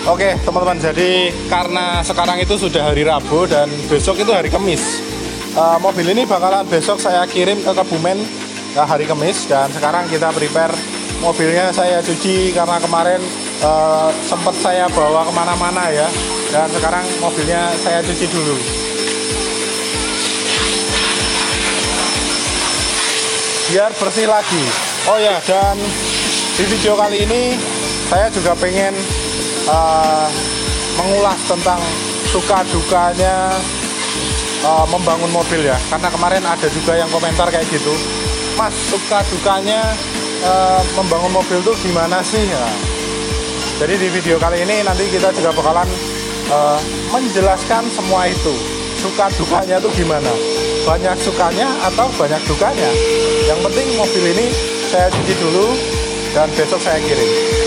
Oke teman-teman, jadi karena sekarang itu sudah hari Rabu dan besok itu hari Kamis, mobil ini bakalan besok saya kirim ke Kebumen hari Kamis. Dan sekarang kita prepare mobilnya, saya cuci karena kemarin sempat saya bawa kemana-mana ya. Dan sekarang mobilnya saya cuci dulu biar bersih lagi. Oh ya, dan di video kali ini saya juga pengen mengulas tentang suka dukanya membangun mobil ya, karena kemarin ada juga yang komentar kayak gitu, Mas, suka dukanya membangun mobil tuh gimana sih ya. Jadi di video kali ini nanti kita juga bakalan menjelaskan semua itu, suka dukanya tuh gimana, banyak sukanya atau banyak dukanya. Yang penting mobil ini saya cuci dulu dan besok saya kirim.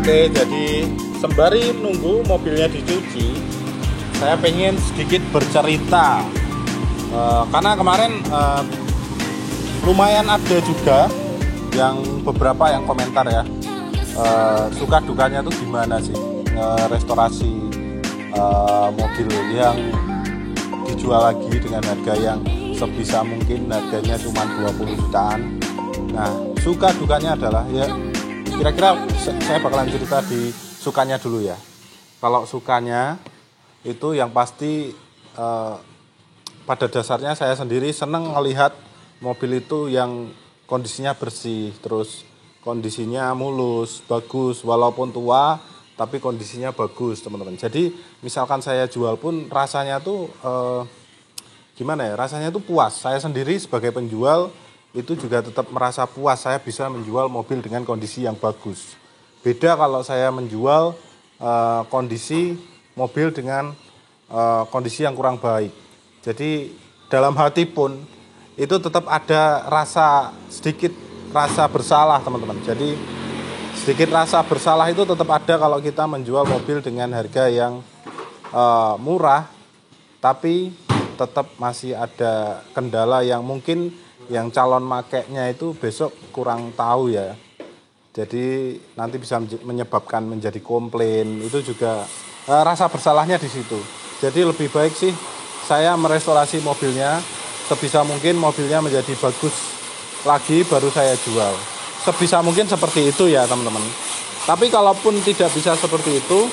Oke, jadi sembari nunggu mobilnya dicuci, saya pengen sedikit bercerita karena kemarin lumayan ada juga yang beberapa yang komentar ya, suka dukanya tuh gimana sih restorasi mobil yang dijual lagi dengan harga yang sebisa mungkin harganya cuma 20 jutaan. Nah, suka dukanya adalah ya, kira-kira saya bakalan cerita di sukanya dulu ya. Kalau sukanya itu yang pasti pada dasarnya saya sendiri seneng melihat mobil itu yang kondisinya bersih, terus kondisinya mulus, bagus, walaupun tua tapi kondisinya bagus teman-teman. Jadi misalkan saya jual pun rasanya tuh gimana ya, rasanya tuh puas. Saya sendiri sebagai penjual itu juga tetap merasa puas saya bisa menjual mobil dengan kondisi yang bagus. Beda kalau saya menjual kondisi mobil dengan kondisi yang kurang baik. Jadi dalam hati pun itu tetap ada sedikit rasa bersalah teman-teman. Jadi sedikit rasa bersalah itu tetap ada kalau kita menjual mobil dengan harga yang murah, tapi tetap masih ada kendala yang mungkin yang calon makainya itu besok kurang tahu ya. Jadi nanti bisa menyebabkan menjadi komplain, itu juga rasa bersalahnya di situ. Jadi lebih baik sih saya merestorasi mobilnya, sebisa mungkin mobilnya menjadi bagus lagi baru saya jual. Sebisa mungkin seperti itu ya teman-teman. Tapi kalaupun tidak bisa seperti itu,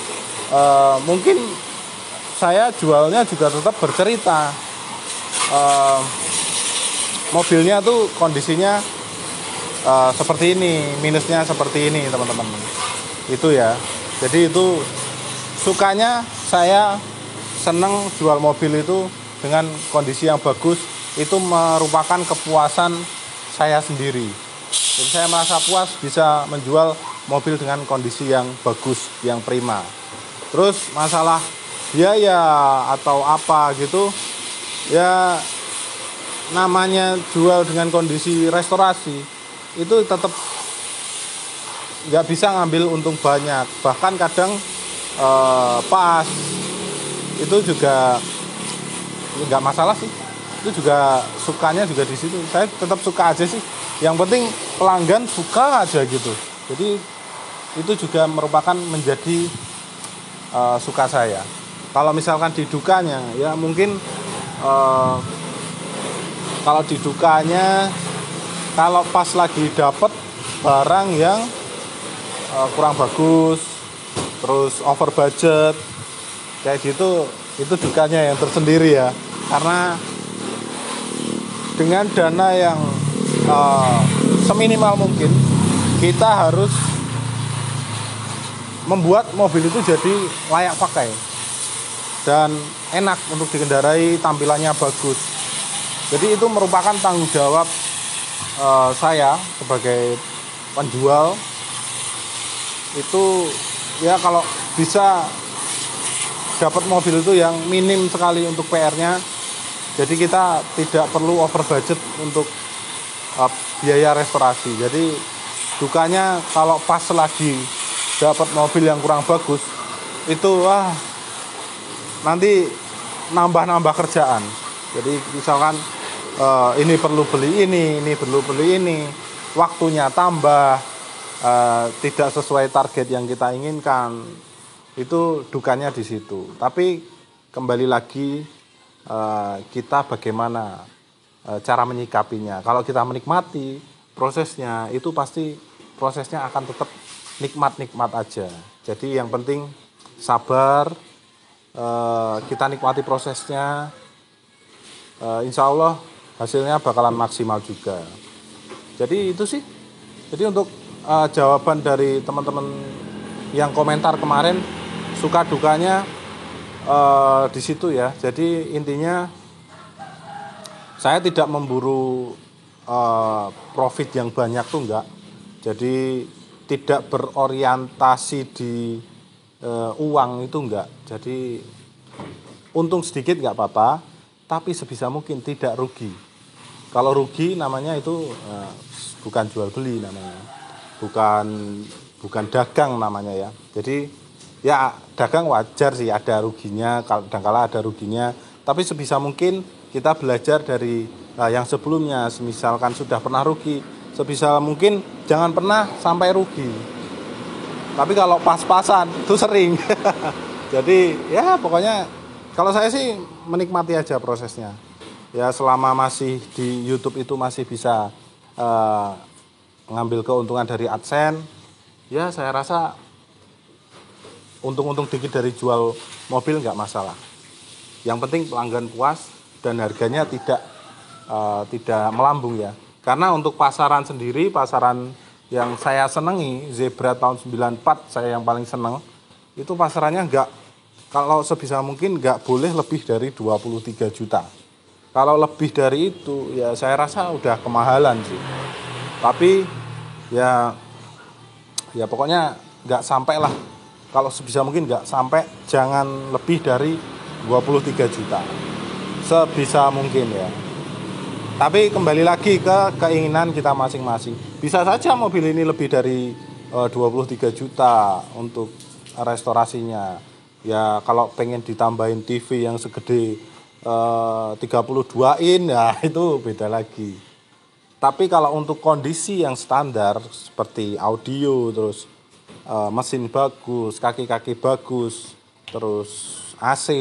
mungkin saya jualnya juga tetap bercerita. Mobilnya tuh kondisinya seperti ini, minusnya seperti ini teman-teman. Itu ya. Jadi itu sukanya saya seneng jual mobil itu dengan kondisi yang bagus. Itu merupakan kepuasan saya sendiri. Jadi saya merasa puas bisa menjual mobil dengan kondisi yang bagus, yang prima. Terus masalah biaya atau apa gitu ya, namanya jual dengan kondisi restorasi itu tetap nggak bisa ngambil untung banyak, bahkan kadang pas itu juga nggak masalah sih, itu juga sukanya juga di situ. Saya tetap suka aja sih, yang penting pelanggan suka aja gitu. Jadi itu juga merupakan menjadi suka saya. Kalau misalkan di dukanya ya mungkin kalau di dukanya, kalau pas lagi dapet barang yang kurang bagus, terus over budget, kayak gitu, itu dukanya yang tersendiri ya. Karena dengan dana yang seminimal mungkin, kita harus membuat mobil itu jadi layak pakai dan enak untuk dikendarai, tampilannya bagus. Jadi itu merupakan tanggung jawab saya sebagai penjual. Itu ya, kalau bisa dapat mobil itu yang minim sekali untuk PR-nya. Jadi kita tidak perlu over budget untuk biaya restorasi. Jadi dukanya kalau pas lagi dapat mobil yang kurang bagus itu nanti nambah kerjaan. Jadi misalkan ini perlu beli ini perlu beli ini, waktunya tambah, tidak sesuai target yang kita inginkan. Itu dukanya di situ. Tapi kembali lagi kita bagaimana cara menyikapinya. Kalau kita menikmati prosesnya, itu pasti prosesnya akan tetap nikmat aja. Jadi yang penting sabar, kita nikmati prosesnya, insya Allah hasilnya bakalan maksimal juga. Jadi itu sih. Jadi untuk jawaban dari teman-teman yang komentar kemarin, suka dukanya di situ ya. Jadi intinya saya tidak memburu profit yang banyak tuh enggak. Jadi tidak berorientasi di uang itu enggak. Jadi untung sedikit enggak apa-apa, tapi sebisa mungkin tidak rugi. Kalau rugi namanya itu bukan jual beli namanya. Bukan dagang namanya ya. Jadi ya dagang wajar sih ada ruginya, kadang-kala ada ruginya, tapi sebisa mungkin kita belajar dari yang sebelumnya. Misalkan sudah pernah rugi, sebisa mungkin jangan pernah sampai rugi. Tapi kalau pas-pasan itu sering. Jadi ya pokoknya kalau saya sih menikmati aja prosesnya. Ya selama masih di YouTube itu masih bisa ngambil keuntungan dari AdSense, ya saya rasa untung-untung dikit dari jual mobil nggak masalah. Yang penting pelanggan puas dan harganya tidak melambung ya. Karena untuk pasaran sendiri, pasaran yang saya senangi, Zebra tahun 94 saya yang paling seneng, itu pasarannya kalau sebisa mungkin nggak boleh lebih dari 23 juta. Kalau lebih dari itu ya saya rasa udah kemahalan sih. Tapi ya pokoknya nggak sampai lah. Kalau sebisa mungkin nggak sampai, jangan lebih dari 23 juta. Sebisa mungkin ya. Tapi kembali lagi ke keinginan kita masing-masing. Bisa saja mobil ini lebih dari 23 juta untuk restorasinya. Ya kalau pengen ditambahin TV yang segede 32 in, ya itu beda lagi. Tapi kalau untuk kondisi yang standar seperti audio, terus mesin bagus, kaki-kaki bagus, terus AC,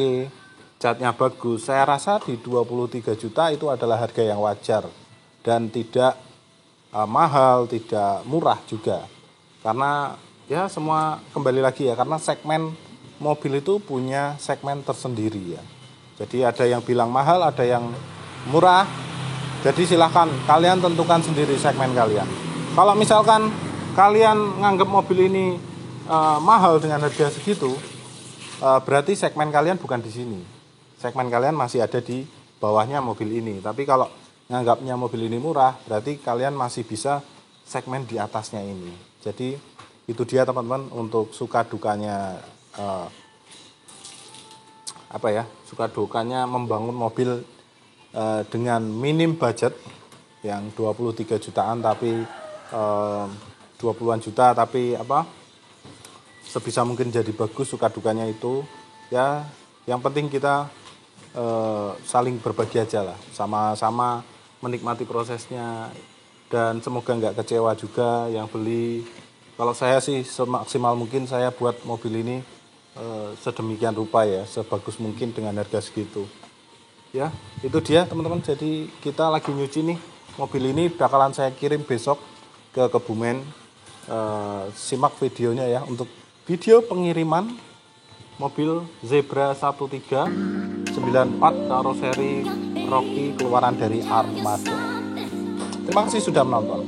catnya bagus, saya rasa di 23 juta itu adalah harga yang wajar dan tidak mahal, tidak murah juga. Karena ya semua kembali lagi ya, karena segmen mobil itu punya segmen tersendiri ya. Jadi ada yang bilang mahal, ada yang murah. Jadi silahkan kalian tentukan sendiri segmen kalian. Kalau misalkan kalian nganggap mobil ini mahal dengan harga segitu, berarti segmen kalian bukan di sini. Segmen kalian masih ada di bawahnya mobil ini. Tapi kalau nganggapnya mobil ini murah, berarti kalian masih bisa segmen di atasnya ini. Jadi itu dia teman-teman untuk suka dukanya suka dukanya membangun mobil dengan minim budget yang 23 jutaan tapi 20-an juta tapi sebisa mungkin jadi bagus. Suka dukanya itu ya yang penting kita saling berbagi aja lah, sama-sama menikmati prosesnya dan semoga nggak kecewa juga yang beli. Kalau saya sih semaksimal mungkin saya buat mobil ini sedemikian rupa ya, sebagus mungkin dengan harga segitu. Ya, itu dia teman-teman. Jadi kita lagi nyuci nih mobil ini, bakalan saya kirim besok ke Kebumen. Simak videonya ya untuk video pengiriman mobil Zebra 1394 karoseri Rocky keluaran dari Armada. Terima kasih sudah menonton.